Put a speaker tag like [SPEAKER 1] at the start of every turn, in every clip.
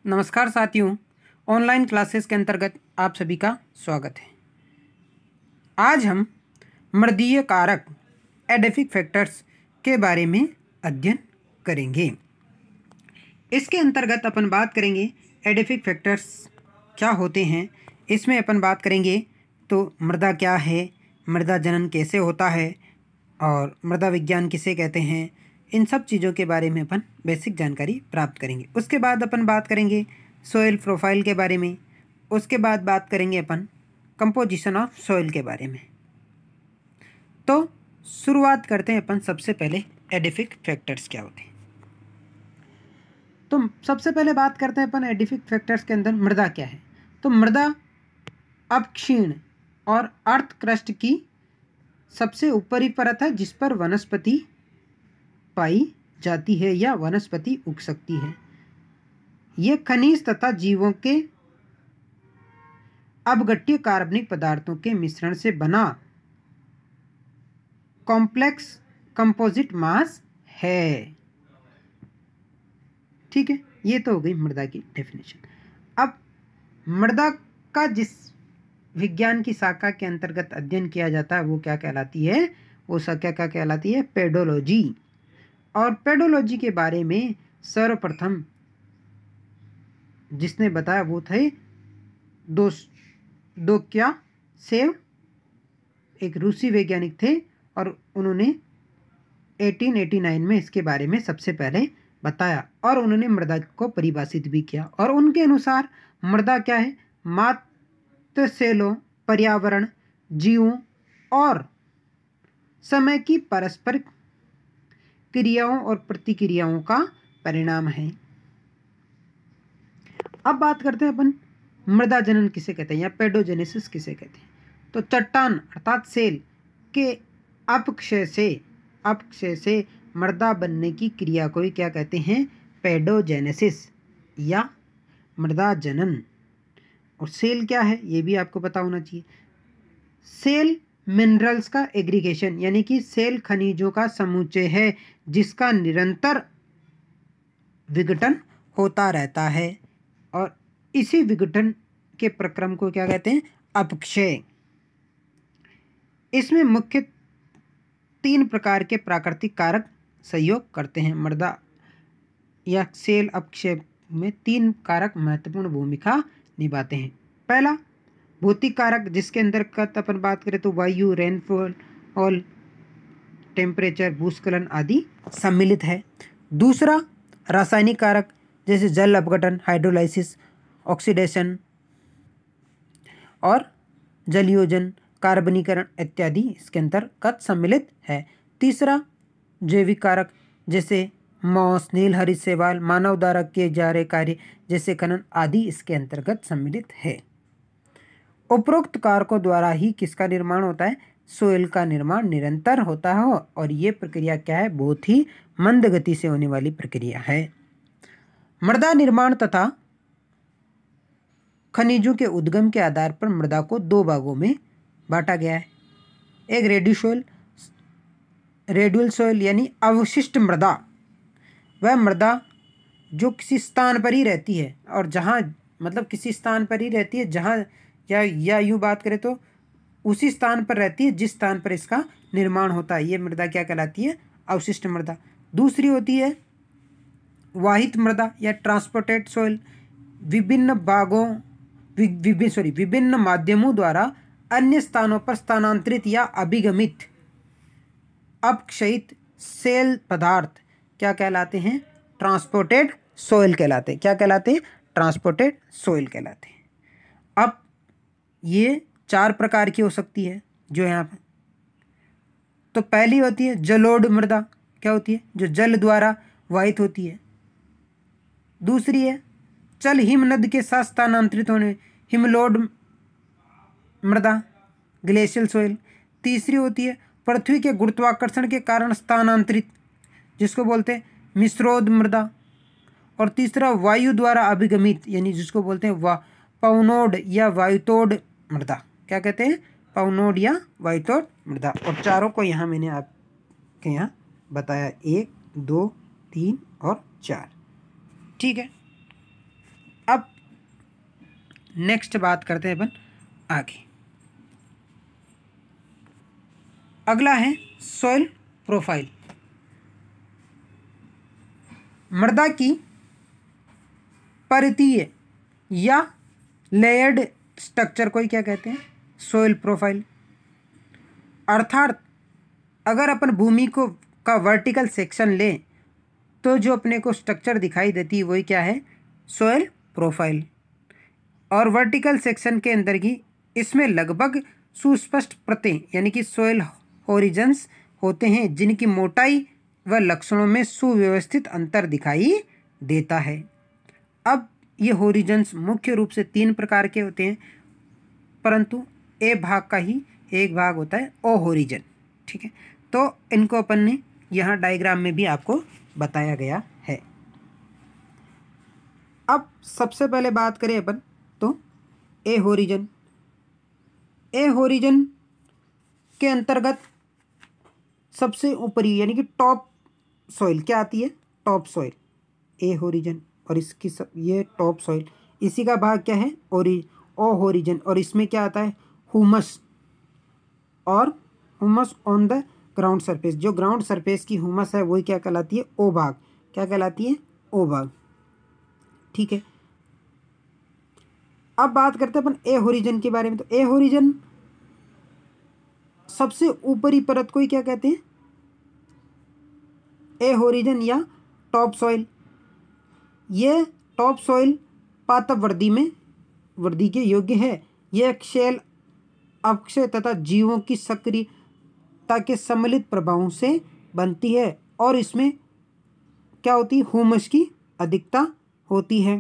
[SPEAKER 1] नमस्कार साथियों, online classes के अंतर्गत आप सभी का स्वागत है। आज हम मृदीय कारक एडेफिक फैक्टर्स के बारे में अध्ययन करेंगे। इसके अंतर्गत अपन बात करेंगे एडेफिक फैक्टर्स क्या होते हैं। इसमें अपन बात करेंगे तो मृदा क्या है, मृदा जनन कैसे होता है और मृदा विज्ञान किसे कहते हैं, इन सब चीज़ों के बारे में अपन बेसिक जानकारी प्राप्त करेंगे। उसके बाद अपन बात करेंगे सोइल प्रोफाइल के बारे में। उसके बाद बात करेंगे अपन कंपोजिशन ऑफ सोइल के बारे में। तो शुरुआत करते हैं अपन सबसे पहले एडिफिक फैक्टर्स क्या होते हैं। तो सबसे पहले बात करते हैं अपन एडिफिक फैक्टर्स के अंदर मृदा क्या है। तो मृदा अपक्षीण और अर्थ क्रस्ट की सबसे ऊपरी परत है जिस पर वनस्पति पाई जाती है या वनस्पति उग सकती है। यह खनिज तथा जीवों के अपघट्य कार्बनिक पदार्थों के मिश्रण से बना कॉम्प्लेक्स कंपोजिट मास है। ठीक है, ये तो हो गई मृदा की डेफिनेशन। अब मृदा का जिस विज्ञान की शाखा के अंतर्गत अध्ययन किया जाता है वो क्या कहलाती है, वो शाखा क्या कहलाती है, पेडोलॉजी। और पेडोलॉजी के बारे में सर्वप्रथम जिसने बताया वो थे दोक्यासेव, एक रूसी वैज्ञानिक थे और उन्होंने 1889 में इसके बारे में सबसे पहले बताया और उन्होंने मृदा को परिभाषित भी किया। और उनके अनुसार मृदा क्या है, मात्र सेलों, पर्यावरण, जीवों और समय की परस्पर क्रियाओं और प्रतिक्रियाओं का परिणाम है। अब बात करते हैं अपन मृदा जनन किसे कहते हैं या पेडोजेनेसिस किसे कहते हैं। तो चट्टान अर्थात सेल के अपक्षय से मृदा बनने की क्रिया को ही क्या कहते हैं, पेडोजेनेसिस या मृदा जनन। और सेल क्या है ये भी आपको पता होना चाहिए। सेल मिनरल्स का एग्रीगेशन यानी कि सेल खनिजों का समुच्चय है जिसका निरंतर विघटन होता रहता है और इसी विघटन के प्रक्रम को क्या कहते हैं, अपक्षय। इसमें मुख्य 3 प्रकार के प्राकृतिक कारक सहयोग करते हैं। मृदा या सेल अपक्षय में 3 कारक महत्वपूर्ण भूमिका निभाते हैं। पहला भौतिक कारक जिसके अंतर्गत अपन बात करें तो वायु, रेनफॉल और टेम्परेचर, भूस्खलन आदि सम्मिलित है। दूसरा रासायनिक कारक जैसे जल अपघटन, हाइड्रोलाइसिस, ऑक्सीडेशन और जलयोजन, कार्बनीकरण इत्यादि इसके अंतर्गत सम्मिलित है। तीसरा जैविक कारक जैसे मॉस, नील हरित शैवाल, मानव द्वारा किए जा रहे कार्य जैसे खनन आदि इसके अंतर्गत सम्मिलित है। उपरोक्त कारकों द्वारा ही किसका निर्माण होता है, सोइल का निर्माण निरंतर होता है और ये प्रक्रिया क्या है, बहुत ही मंद गति से होने वाली प्रक्रिया है। मृदा निर्माण तथा खनिजों के उद्गम के आधार पर मृदा को 2 भागों में बांटा गया है। एक रेडियल सोइल यानी अवशिष्ट मृदा, वह मृदा जो किसी स्थान पर ही रहती है और जहाँ मतलब किसी स्थान पर ही रहती है जहाँ या यूँ बात करें तो उसी स्थान पर रहती है जिस स्थान पर इसका निर्माण होता है। ये मृदा क्या कहलाती है, अवशिष्ट मृदा। दूसरी होती है वाहित मृदा या ट्रांसपोर्टेड सोइल, विभिन्न माध्यमों द्वारा अन्य स्थानों पर स्थानांतरित या अभिगमित अपक्षयित सेल पदार्थ क्या कहलाते हैं, ट्रांसपोर्टेड सोइल कहलाते हैं। क्या कहलाते हैं, ट्रांसपोर्टेड सोइल कहलाते हैं। अब ये 4 प्रकार की हो सकती है जो यहाँ पे। तो पहली होती है जलोढ़ मृदा, क्या होती है, जो जल द्वारा वाहित होती है। दूसरी है चल हिमनद के साथ स्थानांतरित होने, हिमलोड मृदा, ग्लेशियल सोइल। तीसरी होती है पृथ्वी के गुरुत्वाकर्षण के कारण स्थानांतरित, जिसको बोलते हैं मिश्रोद मृदा। और तीसरा वायु द्वारा अभिगमित यानी जिसको बोलते हैं पवनोड या वायुतोड़ मृदा। क्या कहते हैं, पवनोड या वायुतोड़ मृदा। और चारों को यहाँ मैंने आपके यहाँ बताया, 1, 2, 3 और 4। ठीक है। अब नेक्स्ट बात करते हैं अपन आगे। अगला है सॉइल प्रोफाइल। मृदा की परतीय या लेयर्ड स्ट्रक्चर को ही क्या कहते हैं? Soil profile. अर्थात अगर अपन भूमि को का वर्टिकल सेक्शन लें तो जो अपने को स्ट्रक्चर दिखाई देती है वही क्या है? Soil profile. और वर्टिकल सेक्शन के अंदर ही इसमें लगभग सुस्पष्ट परतें यानी कि सॉइल होरिजन्स होते हैं जिनकी मोटाई व लक्षणों में सुव्यवस्थित अंतर दिखाई देता है। अब ये होरिजन्स मुख्य रूप से 3 प्रकार के होते हैं, परंतु ए भाग का ही एक भाग होता है ओ होरिजन। ठीक है, तो इनको अपन ने यहाँ डायग्राम में भी आपको बताया गया है। अब सबसे पहले बात करें अपन तो ए होरिजन। ए होरिजन के अंतर्गत सबसे ऊपरी यानी कि टॉप सॉइल क्या आती है? टॉप सॉइल ए होरिजन। और इसकी ये टॉप सॉइल, इसी का भाग क्या है? ओ होरिजन। और इसमें क्या आता है? हुमस और humus on the ground surface. जो ग्राउंड सरफेस की हुमस है वही क्या कहलाती है? ओ भाग। क्या कहलाती है? ओ भाग। ठीक है, अब बात करते हैं अपन ए होरिजन के बारे में। तो ए होरिजन सबसे ऊपरी परत को ही क्या कहते हैं? ए होरिजन या टॉप सॉइल। ये टॉप सॉइल पादप वृद्धि के योग्य है। यह शेल अक्षय तथा जीवों की सक्रियता के सम्मिलित प्रभावों से बनती है और इसमें क्या होती है? हुमस की अधिकता होती है,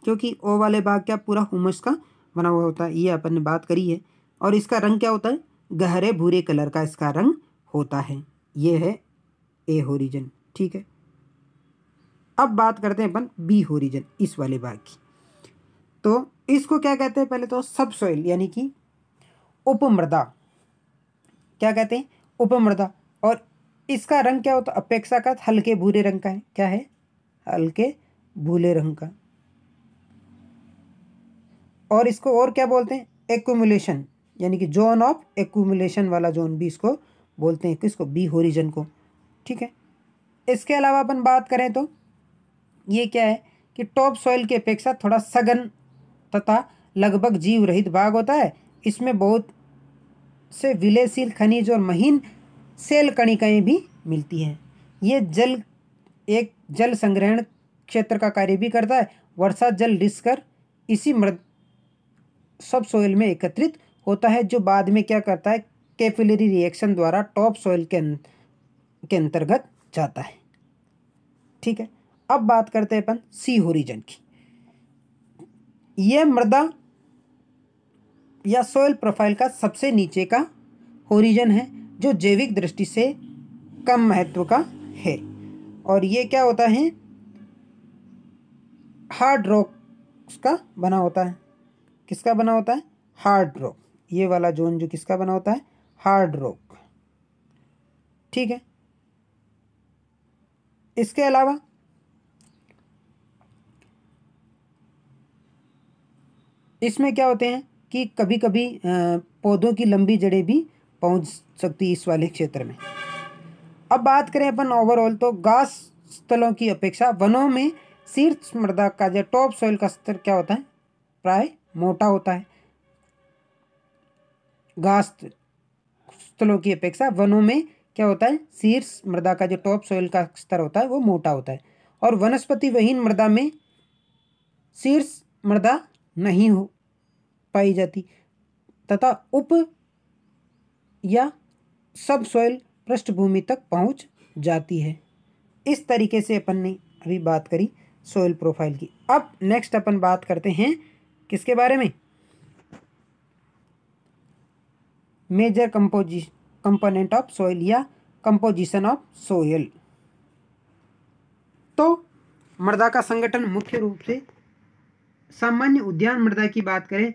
[SPEAKER 1] क्योंकि ओ वाले भाग क्या पूरा हुमस का बना हुआ होता है, ये अपन ने बात करी है। और इसका रंग क्या होता है? गहरे भूरे कलर का इसका रंग होता है। ये है ए होरिजन। ठीक है, अब बात करते हैं अपन बी होरिजन, इस वाले भाग की। तो इसको क्या कहते हैं? पहले तो सब सॉइल यानी कि उपमृदा। क्या कहते हैं? उपमृदा। और इसका रंग क्या होता है? अपेक्षाकृत हल्के भूरे रंग का है। क्या है? हल्के भूरे रंग का। और इसको और क्या बोलते हैं? एक्यूमुलेशन यानी कि जोन ऑफ एक्यूमुलेशन वाला जोन भी इसको बोलते हैं। किसको? बी होरिजन को। ठीक है, इसके अलावा अपन बात करें तो ये क्या है कि टॉप सॉइल की अपेक्षा थोड़ा सघन तथा लगभग जीव रहित भाग होता है। इसमें बहुत से विलेयशील खनिज और महीन सेल कणिकाएं भी मिलती हैं। ये एक जल संग्रहण क्षेत्र का कार्य भी करता है। वर्षा जल रिसकर इसी सब सॉइल में एकत्रित होता है, जो बाद में क्या करता है? कैपिलरी रिएक्शन द्वारा टॉप सॉइल के अंतर्गत जाता है। ठीक है, अब बात करते हैं अपन सी होरिजन की। यह मृदा या सॉइल प्रोफाइल का सबसे नीचे का होरिजन है, जो जैविक दृष्टि से कम महत्व का है। और ये क्या होता है? हार्ड रॉक का बना होता है। किसका बना होता है? Hard rock. ये वाला जोन जो किसका बना होता है? Hard rock. ठीक है, इसके अलावा इसमें क्या होते हैं कि कभी कभी पौधों की लंबी जड़ें भी पहुंच सकती है इस वाले क्षेत्र में। अब बात करें अपन ओवरऑल तो घास स्थलों की अपेक्षा वनों में शीर्ष मृदा का जो टॉप सॉइल का स्तर क्या होता है? प्राय मोटा होता है। घास स्थलों की अपेक्षा वनों में क्या होता है? शीर्ष मृदा का जो टॉप सॉइल का स्तर होता है वो मोटा होता है। और वनस्पति विहीन मृदा में शीर्ष मृदा नहीं हो पाई जाती तथा उप या सब सॉइल पृष्ठभूमि तक पहुंच जाती है। इस तरीके से अपन ने अभी बात करी सॉइल प्रोफाइल की। अब नेक्स्ट अपन बात करते हैं किसके बारे में? मेजर कंपोनेंट ऑफ सॉइल या कंपोजिशन ऑफ सॉइल। तो मृदा का संगठन मुख्य रूप से सामान्य उद्यान मृदा की बात करें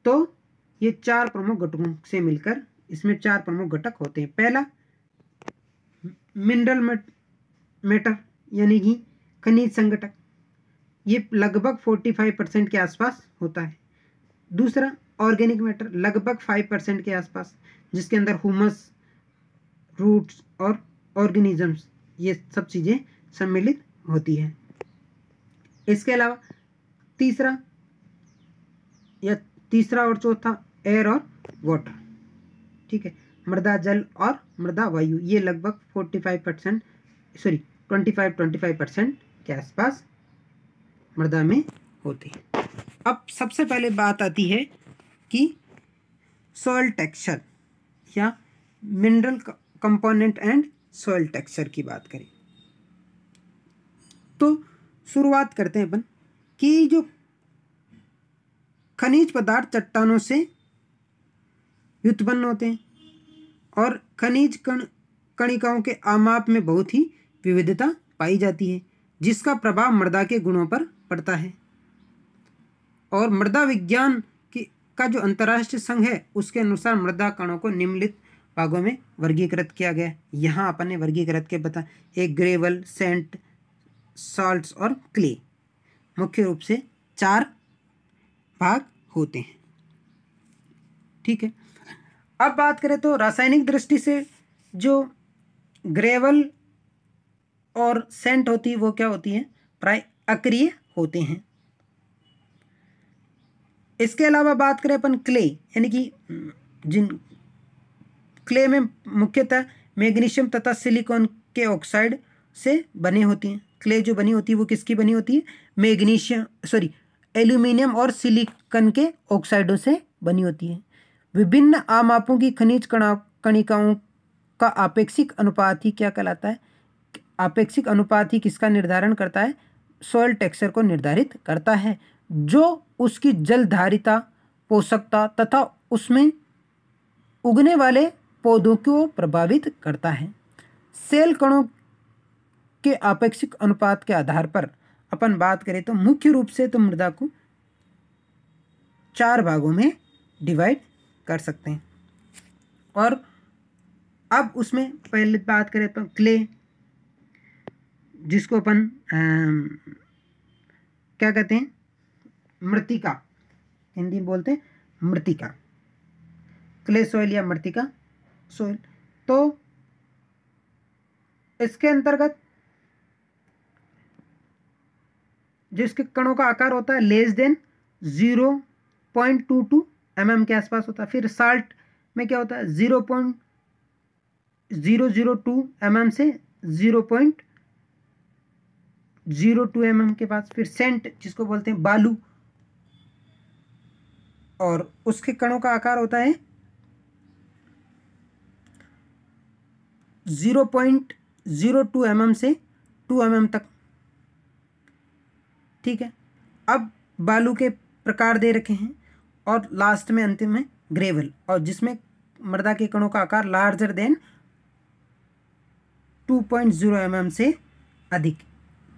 [SPEAKER 1] तो ये 4 प्रमुख घटकों से मिलकर इसमें 4 प्रमुख घटक होते हैं। पहला मिनरल मैटर यानी कि खनिज संगठक। ये लगभग 45% के आसपास होता है। दूसरा ऑर्गेनिक मैटर लगभग 5% के आसपास, जिसके अंदर ह्यूमस, रूट्स और ऑर्गेनिजम्स ये सब चीज़ें सम्मिलित होती है। इसके अलावा तीसरा और चौथा एयर और वाटर, ठीक है, मृदा, जल और मृदा वायु, ये लगभग 25% के आसपास मृदा में होती है। अब सबसे पहले बात आती है कि सॉइल टेक्सचर या mineral component and soil texture की बात करें तो शुरुआत करते हैं अपन कि जो खनिज पदार्थ चट्टानों से व्युत्पन्न होते हैं और खनिज कणिकाओं के आमाप में बहुत ही विविधता पाई जाती है, जिसका प्रभाव मृदा के गुणों पर पड़ता है। और मृदा विज्ञान का जो अंतर्राष्ट्रीय संघ है उसके अनुसार मृदा कणों को निम्नलिखित भागों में वर्गीकृत किया गया है। यहाँ अपन ने वर्गीकृत के बता, एक ग्रेवल, सेंट, सॉल्ट्स और क्ले, मुख्य रूप से 4 भाग होते हैं, ठीक है। अब बात करें तो रासायनिक दृष्टि से जो ग्रेवल और सेंट होती है वो क्या होती है, प्राय अक्रिय होते हैं। इसके अलावा बात करें अपन क्ले, यानी कि जिन क्ले में मुख्यतः मैग्नीशियम तथा सिलिकॉन के ऑक्साइड से बने होती हैं। क्ले जो बनी होती है वो किसकी बनी होती है, एल्यूमिनियम और सिलिकॉन के ऑक्साइडों से बनी होती है। विभिन्न आमापों की खनिज कणिकाओं का आपेक्षिक अनुपात ही क्या कहलाता है, आपेक्षिक अनुपात ही किसका निर्धारण करता है, सॉइल टेक्सचर को निर्धारित करता है, जो उसकी जलधारिता, पोषकता तथा उसमें उगने वाले पौधों को प्रभावित करता है। सेल कणों के आपेक्षिक अनुपात के आधार पर अपन बात करें तो मुख्य रूप से तो मृदा को 4 भागों में डिवाइड कर सकते हैं। और अब उसमें पहले बात करें तो क्ले, जिसको अपन क्या कहते हैं, मृतिका, हिंदी में बोलते हैं मृतिका, क्ले सॉइल या मृतिका सॉइल। तो इसके अंतर्गत जो इसके कणों का आकार होता है लेस देन 0.22 mm के आसपास होता है। फिर साल्ट में क्या होता है 0.002 mm से 0.02 mm के पास। फिर सेंट जिसको बोलते हैं बालू, और उसके कणों का आकार होता है 0.02 mm से 2 mm तक, ठीक है। अब बालू के प्रकार दे रखे हैं और लास्ट में अंतिम में ग्रेवल, और जिसमें मृदा के कणों का आकार लार्जर देन 2.0 mm से अधिक,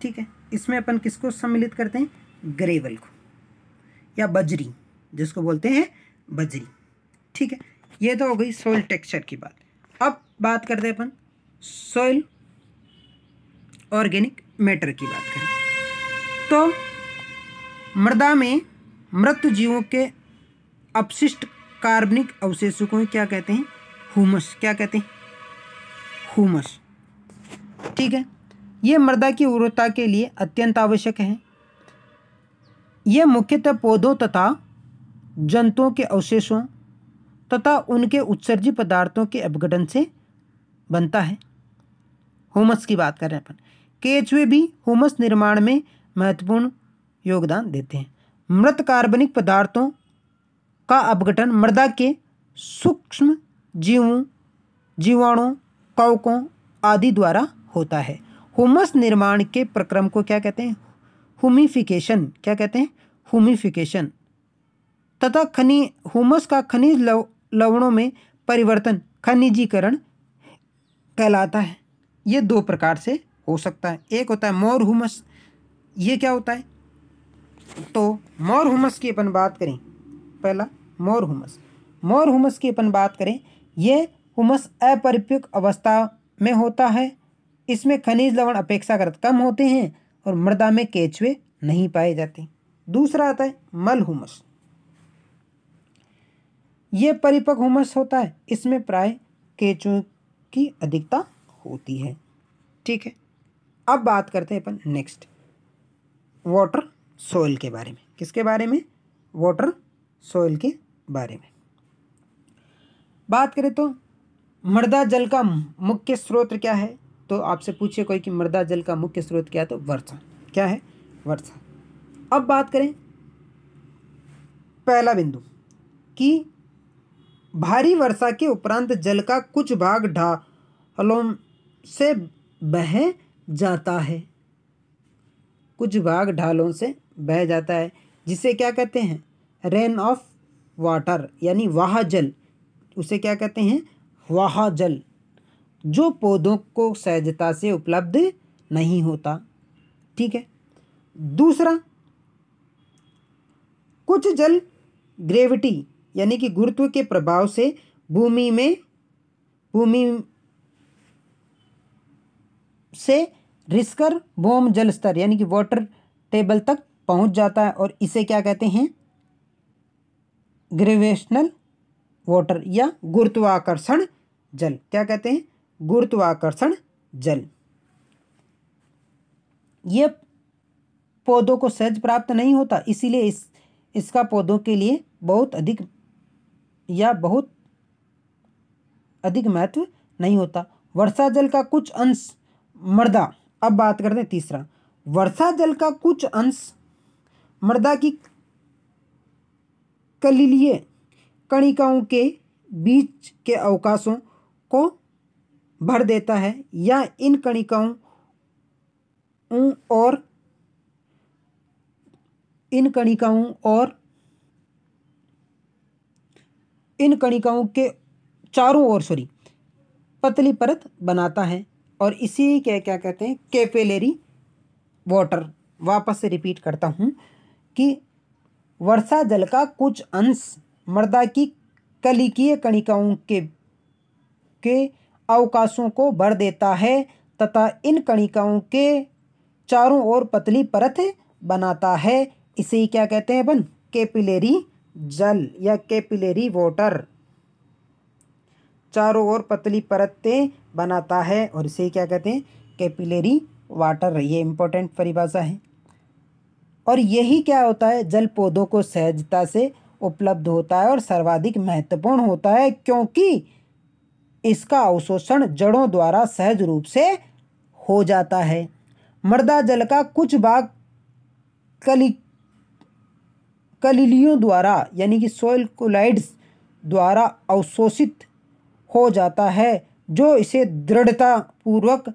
[SPEAKER 1] ठीक है। इसमें अपन किसको सम्मिलित करते हैं, ग्रेवल को या बजरी, जिसको बोलते हैं बजरी, ठीक है। ये तो हो गई सॉइल टेक्सचर की बात। अब बात करते हैं अपन सॉइल ऑर्गेनिक मैटर की बात करें तो मृदा में मृत जीवों के अपशिष्ट कार्बनिक अवशेषों को क्या कहते हैं, ह्यूमस, क्या कहते हैं, ह्यूमस, ठीक है। ये मृदा की उर्वरता के लिए अत्यंत आवश्यक है। यह मुख्यतः पौधों तथा जंतुओं के अवशेषों तथा उनके उत्सर्जी पदार्थों के अपघटन से बनता है। ह्यूमस की बात कर रहे हैं अपन। केचुए भी ह्यूमस निर्माण में महत्वपूर्ण योगदान देते हैं। मृत कार्बनिक पदार्थों का अपघटन मृदा के सूक्ष्म जीवाणुओं, कवकों आदि द्वारा होता है। ह्यूमस निर्माण के प्रक्रम को क्या कहते हैं, ह्यूमिफिकेशन, क्या कहते हैं, ह्यूमिफिकेशन तथा ह्यूमस का खनिज लवणों में परिवर्तन खनिजीकरण कहलाता है। ये 2 प्रकार से हो सकता है। एक होता है मोर ह्यूमस, ये क्या होता है, तो मोर ह्यूमस की अपन बात करें, पहला मोर ह्यूमस की अपन बात करें, ये ह्यूमस अपरिपक्व अवस्था में होता है। इसमें खनिज लवण अपेक्षाकृत कम होते हैं और मृदा में केचुए नहीं पाए जाते। दूसरा आता है मल हुमस। ये परिपक्व हुमस होता है, इसमें प्राय केंचुओं की अधिकता होती है। ठीक है, अब बात करते हैं अपन नेक्स्ट वाटर सॉइल के बारे में। किसके बारे में? वाटर सॉइल के बारे में बात करें तो मृदा जल का मुख्य स्रोत क्या है? तो आपसे पूछे कोई कि मृदा जल का मुख्य स्रोत क्या है, तो वर्षा। क्या है? वर्षा। अब बात करें पहला बिंदु कि भारी वर्षा के उपरांत जल का कुछ भाग ढालों से बह जाता है। कुछ भाग ढालों से बह जाता है, जिसे क्या कहते हैं? रेन ऑफ वाटर, यानी वाह जल। उसे क्या कहते हैं? वाह जल, जो पौधों को सहजता से उपलब्ध नहीं होता। ठीक है। दूसरा, कुछ जल ग्रेविटी यानी कि गुरुत्व के प्रभाव से भूमि से रिसकर भूम जल स्तर यानी कि वाटर टेबल तक पहुंच जाता है, और इसे क्या कहते हैं? ग्रेविटेशनल वाटर या गुरुत्वाकर्षण जल। क्या कहते हैं? गुरुत्वाकर्षण जल। ये पौधों को सहज प्राप्त नहीं होता, इसीलिए इसका पौधों के लिए बहुत अधिक महत्व नहीं होता। वर्षा जल का कुछ अंश मृदा। अब बात करते हैं तीसरा, वर्षा जल का कुछ अंश मृदा की कलिलीय कणिकाओं के बीच के अवकाशों को भर देता है, या इन कणिकाओं के चारों ओर पतली परत बनाता है, और इसी के क्या कहते हैं? Capillary water. वापस से रिपीट करता हूँ कि वर्षा जल का कुछ अंश मृदा की कलिकीय कणिकाओं के अवकाशों को भर देता है तथा इन कणिकाओं के चारों ओर पतली परत बनाता है। इसे क्या कहते हैं अपन? कैपिलरी जल या कैपिलरी वाटर। चारों ओर पतली परतें बनाता है, और इसे क्या कहते हैं? Capillary water. ये इंपॉर्टेंट परिभाषा है। और यही क्या होता है? जल पौधों को सहजता से उपलब्ध होता है और सर्वाधिक महत्वपूर्ण होता है, क्योंकि इसका अवशोषण जड़ों द्वारा सहज रूप से हो जाता है। मृदा जल का कुछ भाग कलिलियों द्वारा यानी कि सॉइल कोलाइड्स द्वारा अवशोषित हो जाता है, जो इसे दृढ़ता पूर्वक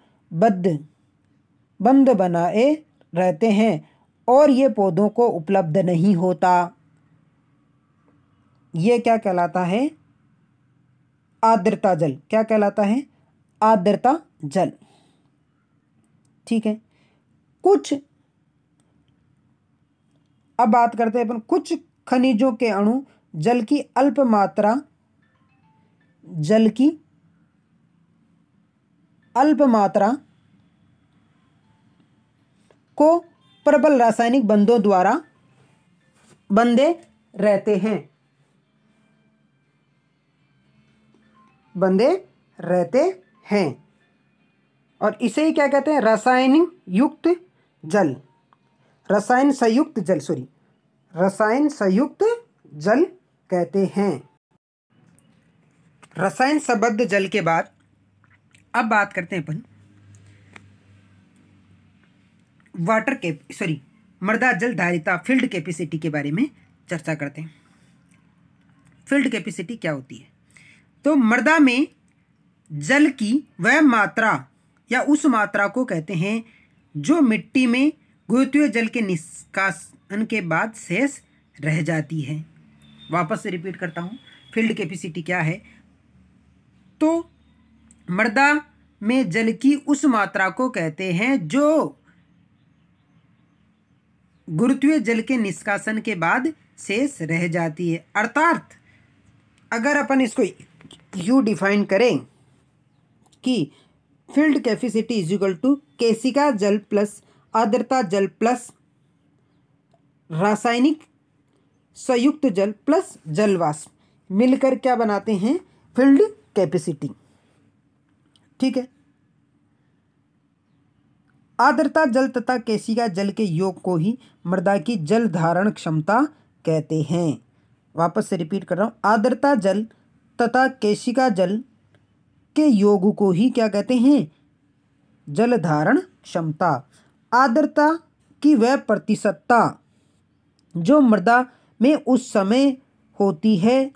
[SPEAKER 1] बंद बनाए रहते हैं, और ये पौधों को उपलब्ध नहीं होता। ये क्या कहलाता है? आर्द्रता जल। क्या कहलाता है? आर्द्रता जल। ठीक है। अब बात करते हैं अपन कुछ खनिजों के अणु जल की अल्प मात्रा को प्रबल रासायनिक बंधों द्वारा बंधे रहते हैं, और इसे ही क्या कहते हैं? रसायन संयुक्त जल कहते हैं। रसायन संबद्ध जल के बाद अब बात करते हैं अपन मृदा जल धारिता फील्ड कैपेसिटी के बारे में चर्चा करते हैं। फील्ड कैपेसिटी क्या होती है? तो मृदा में जल की वह मात्रा या उस मात्रा को कहते हैं जो मिट्टी में गुरुत्वीय जल के निष्कासन के बाद शेष रह जाती है। वापस से रिपीट करता हूँ, फील्ड कैपेसिटी क्या है? तो मृदा में जल की उस मात्रा को कहते हैं जो गुरुत्वीय जल के निष्कासन के बाद शेष रह जाती है। अर्थात अगर अपन इसको यूँ डिफाइन करें कि field capacity is equal to केशिका जल प्लस आर्द्रता जल प्लस रासायनिक संयुक्त जल प्लस जलवाष्प मिलकर क्या बनाते हैं, फील्ड कैपेसिटी। ठीक है। आर्द्रता जल तथा केशिका जल के योग को ही मृदा की जल धारण क्षमता कहते हैं। वापस से रिपीट कर रहा हूँ, आर्द्रता जल तथा केशिका जल के योग को ही क्या कहते हैं, जल धारण क्षमता। आर्द्रता की वह प्रतिशतता जो मृदा में उस समय होती है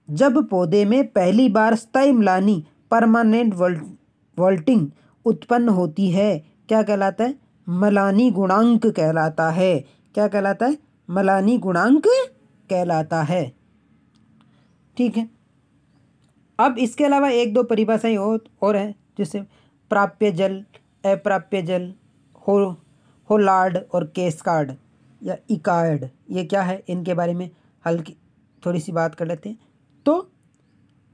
[SPEAKER 1] जब पौधे में पहली बार स्थायी म्लानी परमानेंट वोल्टिंग उत्पन्न होती है, क्या कहलाता है, म्लानी गुणांक कहलाता है। क्या कहलाता है, म्लानी गुणांक कहलाता है। ठीक है। अब इसके अलावा एक दो परिभाषाएं और है, जैसे प्राप्य जल, अप्राप्य जल, होलार्ड और कैस्काड या इकार्ड, ये क्या है, इनके बारे में हल्की थोड़ी सी बात कर लेते हैं। तो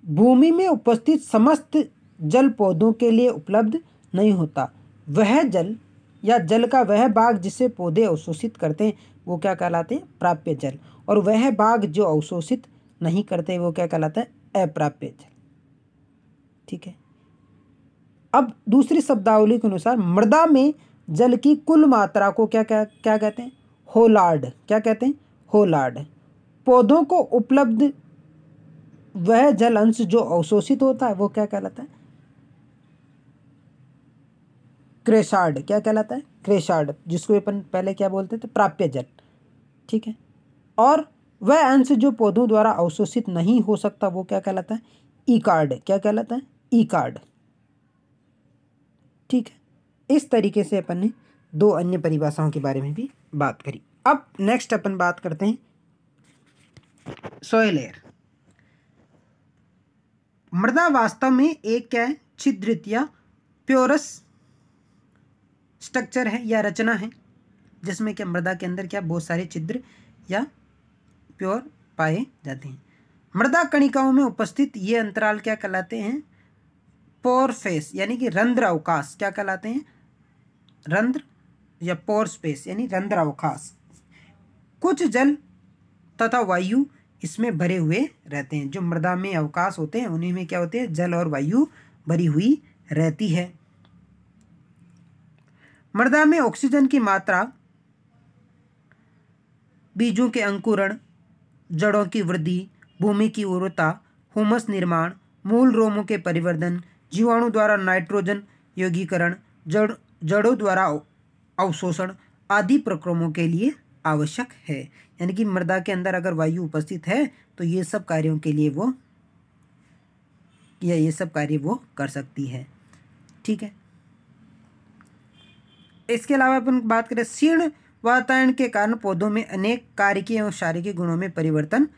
[SPEAKER 1] भूमि में उपस्थित समस्त जल पौधों के लिए उपलब्ध नहीं होता। वह जल या जल का वह भाग जिसे पौधे अवशोषित करते हैं वो क्या कहलाते हैं, प्राप्य जल, और वह भाग जो अवशोषित नहीं करते वो क्या कहलाता है, अप्राप्य जल। ठीक है। अब दूसरी शब्दावली के अनुसार मृदा में जल की कुल मात्रा को क्या कहते हैं, होलार्ड। क्या कहते हैं, होलार्ड। पौधों को उपलब्ध वह जल अंश जो अवशोषित होता है वो क्या कहलाता है, क्रेसार्ड। क्या कहलाता है, क्रेसार्ड, जिसको अपन पहले क्या बोलते थे, प्राप्य जल। ठीक है। और वह अंश जो पौधों द्वारा अवशोषित नहीं हो सकता वो क्या कहलाता है, ईकार्ड। क्या कहलाता है, ईकार्ड। ठीक है। इस तरीके से अपन ने दो अन्य परिभाषाओं के बारे में भी बात करी। अब नेक्स्ट अपन बात करते हैं सॉइल एयर। मृदा वास्तव में एक क्या है, छिद्रित या प्योरस स्ट्रक्चर है या रचना है, जिसमें क्या मृदा के अंदर क्या बहुत सारे छिद्र या प्योर पाए जाते हैं। मृदा कणिकाओं में उपस्थित ये अंतराल क्या कहलाते हैं, पोर फेस यानी कि रंध्र अवकाश। क्या कहलाते हैं, रंध्र या पोर स्पेस यानी रंध्र अवकाश। कुछ जल तथा वायु इसमें भरे हुए रहते हैं। जो मृदा में अवकाश होते हैं उन्हीं में क्या होते हैं, जल और वायु भरी हुई रहती है। मृदा में ऑक्सीजन की मात्रा बीजों के अंकुरण, जड़ों की वृद्धि, भूमि की उर्वरता, हुमस निर्माण, मूल रोमों के परिवर्धन, जीवाणु द्वारा नाइट्रोजन यौगीकरण, जड़ों द्वारा अवशोषण आदि प्रक्रमों के लिए आवश्यक है। यानी कि मृदा के अंदर अगर वायु उपस्थित है तो ये सब कार्यों के लिए वो ये सब कार्य वो कर सकती है। ठीक है। इसके अलावा अपन बात करें, शीर्ण वातावरण के कारण पौधों में अनेक कार्यकीय एवं शारीरिक गुणों में परिवर्तन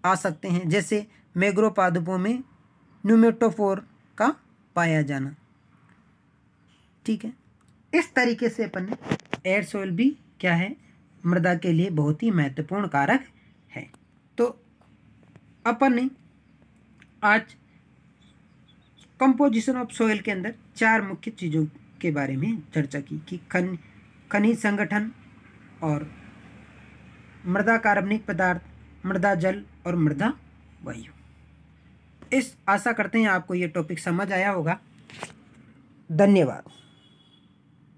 [SPEAKER 1] आ सकते हैं, जैसे मैंग्रोव पादपों में न्यूमेटोफोर का पाया जाना। ठीक है। इस तरीके से अपन ने एयर सॉइल भी क्या है, मृदा के लिए बहुत ही महत्वपूर्ण कारक है। तो अपन ने आज कंपोजिशन ऑफ सॉइल के अंदर चार मुख्य चीज़ों के बारे में चर्चा की कि खनिज संगठन और मृदा कार्बनिक पदार्थ, मृदा जल और मृदा वायु। इस आशा करते हैं आपको ये टॉपिक समझ आया होगा। धन्यवाद।